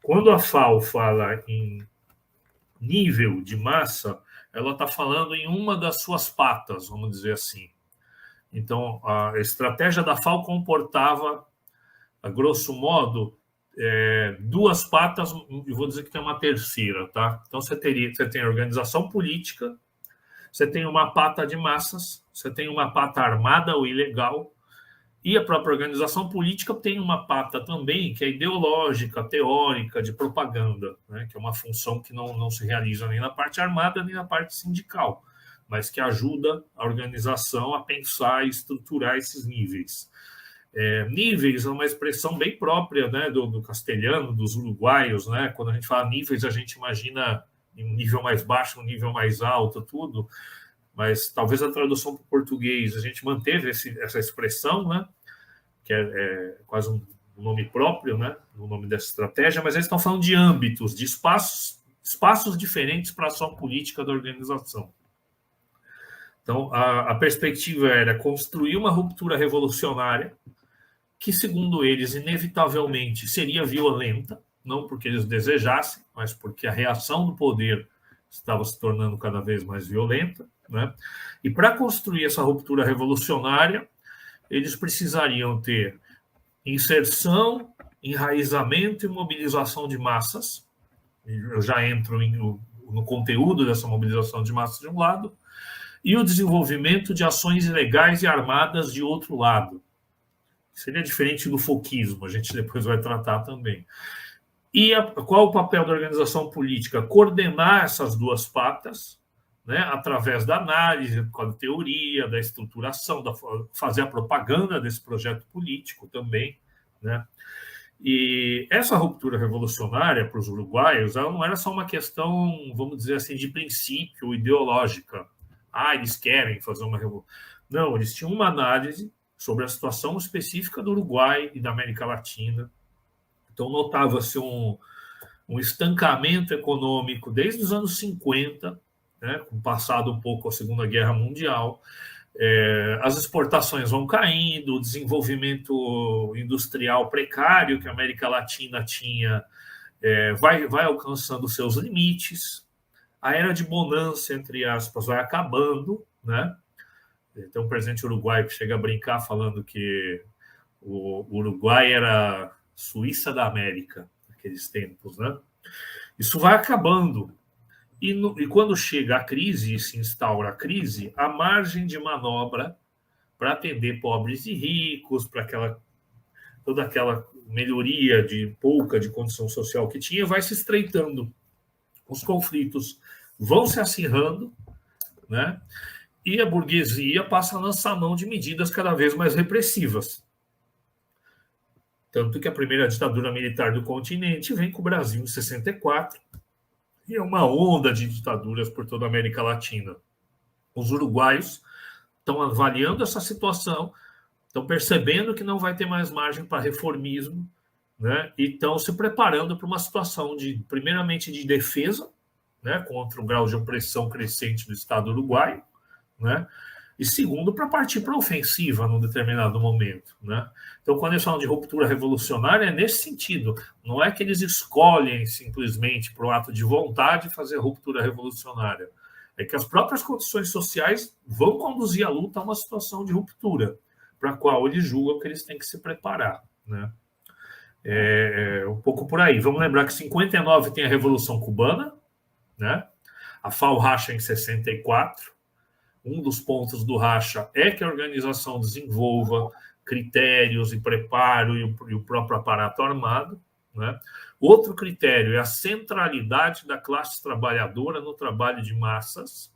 Quando a FAO fala em nível de massa, ela está falando em uma das suas patas, vamos dizer assim. Então, a estratégia da FAO comportava, a grosso modo, duas patas, e vou dizer que tem uma terceira, tá? Então, você tem a organização política, você tem uma pata de massas, você tem uma pata armada ou ilegal, e a própria organização política tem uma pata também, que é ideológica, teórica, de propaganda, né? Que é uma função que não se realiza nem na parte armada, nem na parte sindical, mas que ajuda a organização a pensar e estruturar esses níveis. Níveis é uma expressão bem própria, né, do castelhano, dos uruguaios, né? Quando a gente fala níveis, a gente imagina um nível mais baixo, um nível mais alto, tudo, mas talvez a tradução para o português a gente manteve essa expressão, né, que é quase um nome próprio, né, o nome dessa estratégia, mas eles estão falando de âmbitos, de espaços diferentes para a ação política da organização. Então, a perspectiva era construir uma ruptura revolucionária que, segundo eles, inevitavelmente seria violenta, não porque eles desejassem, mas porque a reação do poder estava se tornando cada vez mais violenta, né? E para construir essa ruptura revolucionária, eles precisariam ter inserção, enraizamento e mobilização de massas. Eu já entro no conteúdo dessa mobilização de massas de um lado, e o desenvolvimento de ações ilegais e armadas de outro lado. Seria diferente do folquismo, a gente depois vai tratar também. E qual o papel da organização política? Coordenar essas duas patas, né, através da análise, da teoria, da estruturação, fazer a propaganda desse projeto político também, né? E essa ruptura revolucionária para os uruguaios, ela não era só uma questão, vamos dizer assim, de princípio ideológica. Eles querem fazer uma revolução. Não, eles tinham uma análise sobre a situação específica do Uruguai e da América Latina. Então, notava-se um estancamento econômico desde os anos 50, né, com passado um pouco a Segunda Guerra Mundial. As exportações vão caindo, o desenvolvimento industrial precário que a América Latina tinha vai alcançando seus limites. A era de bonança, entre aspas, vai acabando, né? Tem um presidente uruguaio que chega a brincar falando que o Uruguai era Suíça da América, naqueles tempos, né? Isso vai acabando. E quando chega a crise e se instaura a crise, a margem de manobra para atender pobres e ricos, para toda aquela melhoria de condição social que tinha, vai se estreitando. Os conflitos vão se acirrando, né? E a burguesia passa a lançar mão de medidas cada vez mais repressivas. Tanto que a primeira ditadura militar do continente vem com o Brasil em 64, e é uma onda de ditaduras por toda a América Latina. Os uruguaios estão avaliando essa situação, estão percebendo que não vai ter mais margem para reformismo, né? E estão se preparando para uma situação primeiramente de defesa, né, contra o grau de opressão crescente do Estado uruguaio, né? E segundo, para partir para a ofensiva num determinado momento, né? Então, quando eles falam de ruptura revolucionária, é nesse sentido. Não é que eles escolhem simplesmente, por um ato de vontade, fazer ruptura revolucionária. É que as próprias condições sociais vão conduzir a luta a uma situação de ruptura, para a qual eles julgam que eles têm que se preparar, né? Um pouco por aí. Vamos lembrar que em 59 tem a Revolução Cubana, né? A FAO racha em 64. Um dos pontos do racha é que a organização desenvolva critérios e preparo e o próprio aparato armado, né? Outro critério é a centralidade da classe trabalhadora no trabalho de massas,